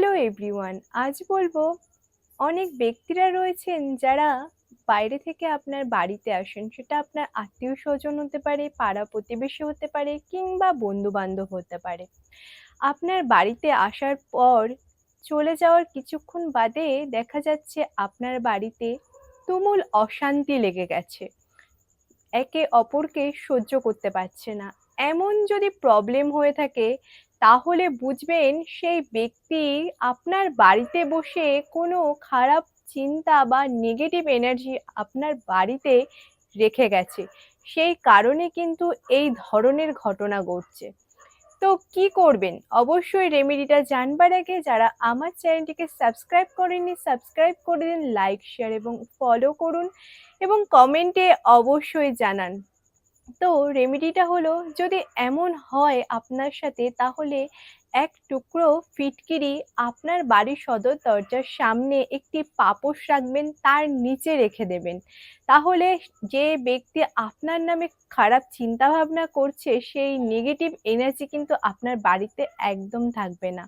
Hello everyone, আজ বলবো অনেক ব্যক্তিরা রয়েছেন যারা বাইরে থেকে আপনার বাড়িতে আসেন। সেটা আপনার আত্মীয় স্বজন হতে পারে, পাড়া প্রতিবেশী হতে পারে, কিংবা বন্ধু বান্ধব হতে পারে। আপনার বাড়িতে আসার পর চলে যাওয়ার কিছুক্ষণ বাদে দেখা যাচ্ছে আপনার বাড়িতে তুমুল অশান্তি লেগে গেছে, একে অপরকে সহ্য করতে পারছে না। এমন যদি প্রবলেম হয়ে থাকে, তাহলে বুঝবেন সেই ব্যক্তি আপনার বাড়িতে বসে কোনো খারাপ চিন্তা বা নেগেটিভ এনার্জি আপনার বাড়িতে রেখে গেছে। সেই কারণে কিন্তু এই ধরনের ঘটনা ঘটছে। তো কি করবেন? অবশ্যই রেমেডিটা জানবার আগে যারা আমার চ্যানেলটিকে সাবস্ক্রাইব করেননি, সাবস্ক্রাইব করে দিন, লাইক শেয়ার এবং ফলো করুন, এবং কমেন্টে অবশ্যই জানান। তো রেমেডিটা হলো, যদি এমন হয় আপনার সাথে, তাহলে এক টুকরো ফিটকিরি আপনার বাড়ির সদর দরজার সামনে একটি পাপোশ রাখবেন, তার নিচে রেখে দেবেন। তাহলে যে ব্যক্তি আপনার নামে খারাপ চিন্তা ভাবনা করছে, সেই নেগেটিভ এনার্জি কিন্তু আপনার বাড়িতে একদম থাকবে না।